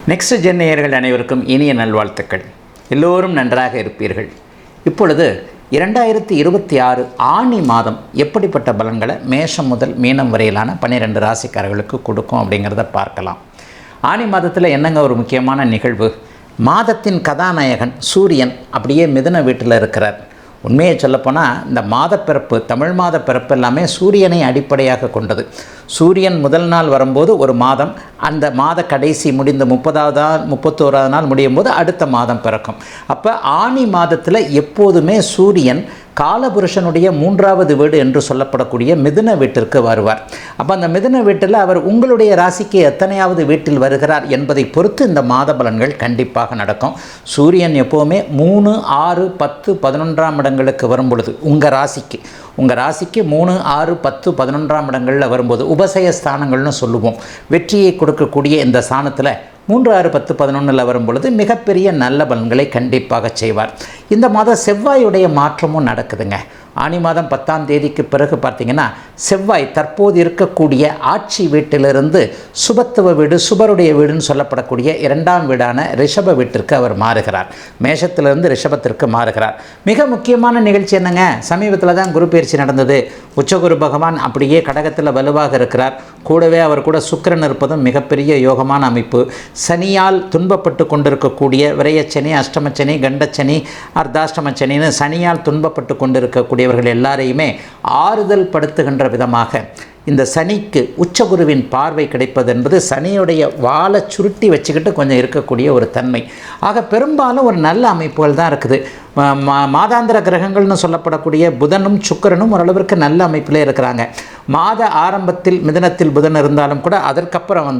Next gen நேயர்கள் அனைவருக்கும் இனிய நல்வாழ்த்துக்கள். எல்லோரும் நன்றாக இருப்பீர்கள். இப்பொழுது 2026 ஆனி மாதம் எப்படிப்பட்ட பலன்களை மேஷம் முதல் மீனம் வரையிலான 12 ராசிக்காரர்களுக்கு கொடுக்கும் அப்படிங்கிறத பார்க்கலாம். ஆனி மாதத்தில் என்னங்க ஒரு முக்கியமான நிகழ்வு, மாதத்தின் கதாநாயகன் சூரியன் அப்படியே மிதுன வீட்டில் இருக்கிறார். உண்மையை சொல்லப்போனால் இந்த மாதப்பிறப்பு, தமிழ் மாத பிறப்பு எல்லாமே சூரியனை அடிப்படையாக கொண்டது. சூரியன் முதல் நாள் வரும்போது ஒரு மாதம், அந்த மாத கடைசி முடிந்த 30வது நாள் 31வது நாள் முடியும் போது அடுத்த மாதம் பிறக்கும். அப்போ ஆனி மாதத்தில் எப்போதுமே சூரியன் காலபுருஷனுடைய 3வது வீடு என்று சொல்லப்படக்கூடிய மிதுன வீட்டிற்கு வருவார். அப்போ அந்த மிதுன வீட்டில் அவர் உங்களுடைய ராசிக்கு எத்தனையாவது வீட்டில் வருகிறார் என்பதை பொறுத்து இந்த மாத பலன்கள் கண்டிப்பாக நடக்கும். சூரியன் எப்போவுமே 3, 6, 10, 11ஆம் இடங்களுக்கு வரும் பொழுது உங்கள் ராசிக்கு 3, 6, 10, 11ஆம் இடங்களில் வரும்போது உபசய ஸ்தானங்கள்னு சொல்லுவோம். வெற்றியை கொடுக்கக்கூடிய இந்த ஸ்தானத்தில் 3, 6, 10, 11 வரும் பொழுது மிகப்பெரிய நல்ல பலன்களை கண்டிப்பாக செய்வார். இந்த மாதம் செவ்வாயுடைய மாற்றமும் நடக்குதுங்க. ஆனி மாதம் 10ஆம் தேதிக்கு பிறகு பார்த்திங்கன்னா செவ்வாய் தற்போது இருக்கக்கூடிய ஆட்சி வீட்டிலிருந்து சுபத்துவ வீடு, சுபருடைய வீடுன்னு சொல்லப்படக்கூடிய 2ஆம் வீடான ரிஷப வீட்டிற்கு அவர் மாறுகிறார். மேஷத்திலிருந்து ரிஷபத்திற்கு மாறுகிறார். மிக முக்கியமான நிகழ்ச்சி என்னங்க, சமீபத்தில் தான் குரு பயிற்சி நடந்தது. உச்சகுரு பகவான் அப்படியே கடகத்தில் வலுவாக இருக்கிறார். கூடவே அவர் கூட சுக்கிரன் இருப்பதும் மிகப்பெரிய யோகமான அமைப்பு. சனியால் துன்பப்பட்டு கொண்டிருக்கக்கூடிய விரயச்சனி, அஷ்டமச்சனி, கண்டச்சனி, அர்த்தாஷ்டமச்சனின்னு சனியால் துன்பப்பட்டு கொண்டிருக்கக்கூடியவர்கள் எல்லாரையுமே ஆறுதல் படுத்துகின்ற விதமாக இந்த சனிக்கு உச்சகுருவின் பார்வை கிடைப்பது என்பது சனியுடைய வாழை சுருட்டி வச்சுக்கிட்டு கொஞ்சம் இருக்கக்கூடிய ஒரு தன்மை. ஆக பெரும்பாலும் ஒரு நல்ல அமைப்புகள் தான் இருக்குது. மாதாந்திர கிரகங்கள்னு சொல்லப்படக்கூடிய புதனும் சுக்கிரனும் ஓரளவிற்கு நல்ல அமைப்பிலே இருக்கிறாங்க. மாத ஆரம்பத்தில் மிதுனத்தில் புதன் இருந்தாலும் கூட அதற்கப்புறம்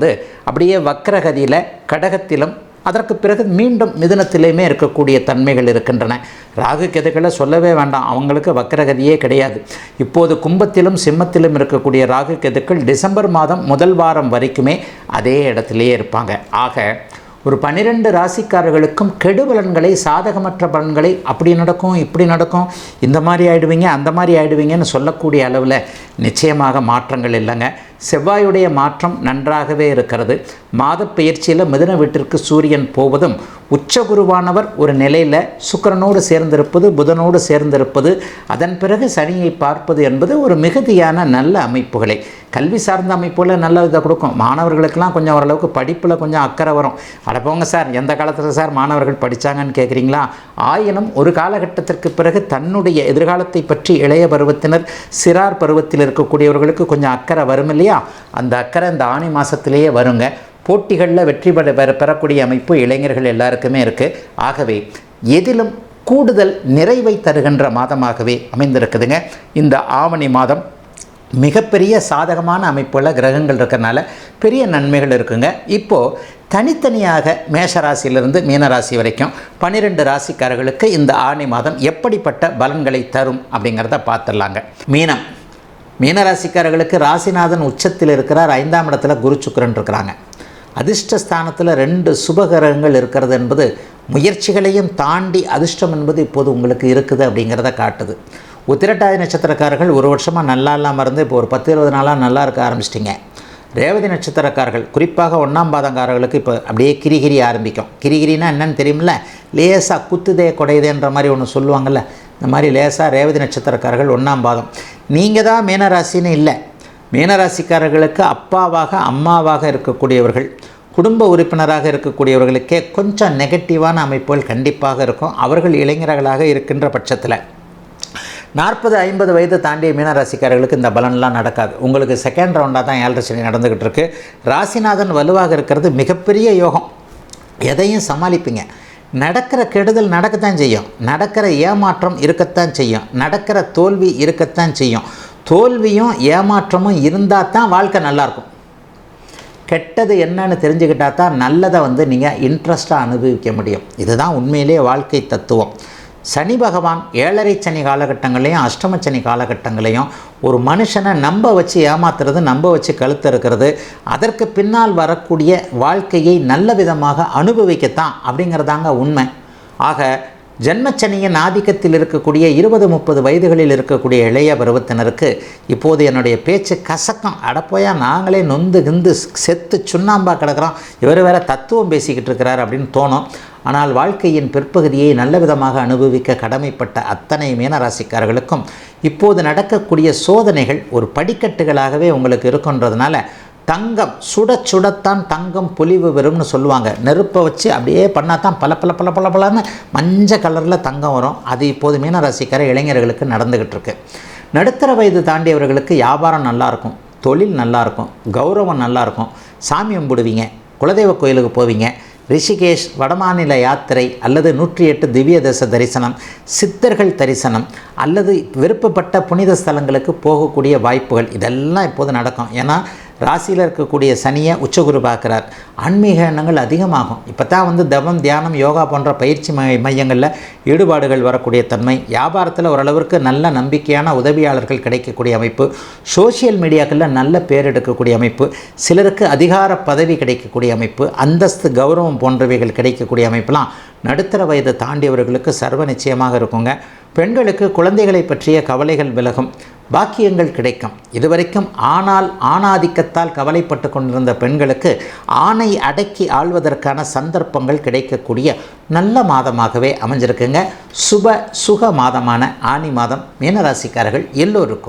அப்படியே வக்ரகதியில் கடகத்திலும் அதற்கு பிறகு மீண்டும் மிதுனத்திலேயுமே இருக்கக்கூடிய தன்மைகள் இருக்கின்றன. ராகு கேதுக்களை சொல்லவே வேண்டாம், அவங்களுக்கு வக்ரகதியே கிடையாது. இப்போது கும்பத்திலும் சிம்மத்திலும் இருக்கக்கூடிய ராகு கேதுக்கள் டிசம்பர் மாதம் முதல் வாரம் வரைக்குமே அதே இடத்திலேயே இருப்பாங்க. ஆக ஒரு 12 ராசிக்காரர்களுக்கும் கெடுபலன்களை, சாதகமற்ற பலன்களை அப்படி நடக்கும், இப்படி நடக்கும், இந்த மாதிரி ஆகிடுவீங்க, அந்த மாதிரி ஆகிடுவீங்கன்னு சொல்லக்கூடிய அளவில் நிச்சயமாக மாற்றங்கள் இல்லைங்க. செவ்வாயுடைய மாற்றம் நன்றாகவே இருக்கிறது. மாத பயிற்சியில் மிதுன வீட்டிற்கு சூரியன் போவதும் உச்சகுருவானவர் ஒரு நிலையில் சுக்கிரனோடு சேர்ந்திருப்பது, புதனோடு சேர்ந்திருப்பது, அதன் பிறகு சனியை பார்ப்பது என்பது ஒரு மிகுதியான நல்ல அமைப்புகளை, கல்வி சார்ந்த அமைப்புகளை நல்ல இதை கொடுக்கும். மாணவர்களுக்கெல்லாம் கொஞ்சம் ஓரளவுக்கு படிப்பில் கொஞ்சம் அக்கறை வரும். அடப்போங்க சார், எந்த காலத்தில் சார் மாணவர்கள் படித்தாங்கன்னு கேட்குறீங்களா? ஆயினும் ஒரு காலகட்டத்திற்கு பிறகு தன்னுடைய எதிர்காலத்தை பற்றி இளைய பருவத்தினர், சிறார் பருவத்தில் இருக்கக்கூடியவர்களுக்கு கொஞ்சம் அக்கறை வரும் இல்லையா? அந்த அக்கறை இந்த ஆனி மாதத்திலேயே வருங்க. போட்டிகளில் வெற்றி பெறக்கூடிய அமைப்பு இளைஞர்கள் எல்லாருக்குமே இருக்குது. ஆகவே எதிலும் கூடுதல் நிறைவை தருகின்ற மாதமாகவே அமைந்திருக்குதுங்க இந்த ஆவணி மாதம். மிகப்பெரிய சாதகமான அமைப்புள்ள கிரகங்கள் இருக்கிறனால பெரிய நன்மைகள் இருக்குங்க. இப்போது தனித்தனியாக மேஷராசியிலிருந்து மீனராசி வரைக்கும் 12 ராசிக்காரர்களுக்கு இந்த ஆனி மாதம் எப்படிப்பட்ட பலன்களை தரும் அப்படிங்கிறத பார்த்துடலாங்க. மீனராசிக்காரர்களுக்கு ராசிநாதன் உச்சத்தில் இருக்கிறார். 5ஆம் இடத்துல குரு சுக்கிரன் இருக்கிறாங்க. அதிர்ஷ்டஸ்தானத்தில் 2 சுபகிரகங்கள் இருக்கிறது என்பது முயற்சிகளையும் தாண்டி அதிர்ஷ்டம் என்பது இப்போது உங்களுக்கு இருக்குது அப்படிங்கிறத காட்டுது. உத்திரட்டாதி நட்சத்திரக்காரர்கள் ஒரு வருஷமாக நல்லா இல்லாமல் இருந்து இப்போ ஒரு 10-20 நாளாக நல்லா இருக்க ஆரம்பிச்சிட்டிங்க. ரேவதி நட்சத்திரக்காரர்கள் குறிப்பாக 1ஆம் பாதங்காரர்களுக்கு இப்போ அப்படியே கிரிகிரி ஆரம்பிக்கும். கிரிகிரினா என்னன்னு தெரியுமில்ல, லேசாக குத்துதே கொடையுதேன்ற மாதிரி ஒன்று சொல்லுவாங்கள்ல, இந்த மாதிரி லேசாக ரேவதி நட்சத்திரக்காரர்கள் 1ஆம் பாதம். நீங்கள் தான் மீனராசின்னு இல்லை, மீனராசிக்காரர்களுக்கு அப்பாவாக அம்மாவாக இருக்கக்கூடியவர்கள், குடும்ப உறுப்பினராக இருக்கக்கூடியவர்களுக்கே கொஞ்சம் நெகட்டிவான அமைப்புகள் கண்டிப்பாக இருக்கும். அவர்கள் இளைஞர்களாக இருக்கின்ற பட்சத்தில் 40-50 வயது தாண்டிய மீனராசிக்காரர்களுக்கு இந்த பலன்லாம் நடக்காது. உங்களுக்கு செகண்ட் ரவுண்டாக தான் 7.5 சனி நடந்துக்கிட்டு இருக்கு. ராசிநாதன் வலுவாக இருக்கிறது மிகப்பெரிய யோகம். எதையும் சமாளிப்பீங்க. நடக்கிற கெடுதல் நடக்கத்தான் செய்யும், நடக்கிற ஏமாற்றம் இருக்கத்தான் செய்யும், நடக்கிற தோல்வி இருக்கத்தான் செய்யும். தோல்வியும் ஏமாற்றமும் இருந்தால் தான் வாழ்க்கை நல்லாயிருக்கும். கெட்டது என்னன்னு தெரிஞ்சுக்கிட்டா தான் நல்லதை நீங்கள் இன்ட்ரெஸ்ட்டாக அனுபவிக்க முடியும். இதுதான் உண்மையிலேயே வாழ்க்கை தத்துவம். சனி பகவான் 7.5 சனி காலகட்டங்களையும் அஷ்டமச்சனி காலகட்டங்களையும் ஒரு மனுஷனை நம்ப வச்சு ஏமாத்துறது, நம்ப வச்சு கழுத்து இருக்கிறது, அதற்கு பின்னால் வரக்கூடிய வாழ்க்கையை நல்ல விதமாக அனுபவிக்கத்தான் அப்படிங்கிறதாங்க உண்மை. ஆக ஜென்மச்சனியின் ஆதிக்கத்தில் இருக்கக்கூடிய 20-30 வயதுகளில் இருக்கக்கூடிய இளைய பருவத்தினருக்கு இப்போது என்னுடைய பேச்சு கசக்கம், அடப்போயா நாங்களே நொந்து கிந்து செத்து சுண்ணாம்பா கிடக்கிறோம், இவர் வேற தத்துவம் பேசிக்கிட்டு இருக்கிறார் அப்படின்னு தோணும். ஆனால் வாழ்க்கையின் பிற்பகுதியை நல்ல விதமாக அனுபவிக்க கடமைப்பட்ட அத்தனை மீனராசிக்காரர்களுக்கும் இப்போது நடக்கக்கூடிய சோதனைகள் ஒரு படிக்கட்டுகளாகவே உங்களுக்கு இருக்குன்றதுனால தங்கம் சுடத்தான் தங்கம் பொலிவு வரும்னு சொல்லுவாங்க. நெருப்பை வச்சு அப்படியே பண்ணால் தான் பல மஞ்சள் கலரில் தங்கம் வரும். அது இப்போது மீனராசிக்கார இளைஞர்களுக்கு நடந்துக்கிட்டு இருக்கு. நடுத்தர வயது தாண்டியவர்களுக்கு வியாபாரம் நல்லாயிருக்கும், தொழில் நல்லாயிருக்கும், கௌரவம் நல்லாயிருக்கும், சாமி கும்பிடுவீங்க, குலதெய்வ கோயிலுக்கு போவீங்க, ரிஷிகேஷ் வடமாநில யாத்திரை அல்லது 108 திவ்ய தேச தரிசனம், சித்தர்கள் தரிசனம் அல்லது விருப்பப்பட்ட புனித ஸ்தலங்களுக்கு போகக்கூடிய வாய்ப்புகள் இதெல்லாம் இப்போது நடக்கும். ஏன்னா ராசியில் இருக்கக்கூடிய சனியை உச்சகுரு பார்க்குறார். ஆன்மீக எண்ணங்கள் அதிகமாகும். இப்போ தான் தவம், தியானம், யோகா போன்ற பயிற்சி மையங்களில் ஈடுபாடுகள் வரக்கூடிய தன்மை, வியாபாரத்தில் ஓரளவிற்கு நல்ல நம்பிக்கையான உதவியாளர்கள் கிடைக்கக்கூடிய அமைப்பு, சோஷியல் மீடியாக்களில் நல்ல பேர் எடுக்கக்கூடிய அமைப்பு, சிலருக்கு அதிகார பதவி கிடைக்கக்கூடிய அமைப்பு, அந்தஸ்து, கௌரவம் போன்றவைகள் கிடைக்கக்கூடிய அமைப்பெலாம் நடுத்தர வயது தாண்டியவர்களுக்கு சர்வ நிச்சயமாக இருக்குங்க. பெண்களுக்கு குழந்தைகளை பற்றிய கவலைகள் விலகும், பாக்கியங்கள் கிடைக்கும். இதுவரைக்கும் ஆணாதிக்கத்தால் கவலைப்பட்டு கொண்டிருந்த பெண்களுக்கு ஆணை அடக்கி ஆள்வதற்கான சந்தர்ப்பங்கள் கிடைக்கக்கூடிய நல்ல மாதமாகவே அமைஞ்சிருக்குங்க. சுக மாதமான ஆனி மாதம் மீனராசிக்காரர்கள் எல்லோருக்கும்.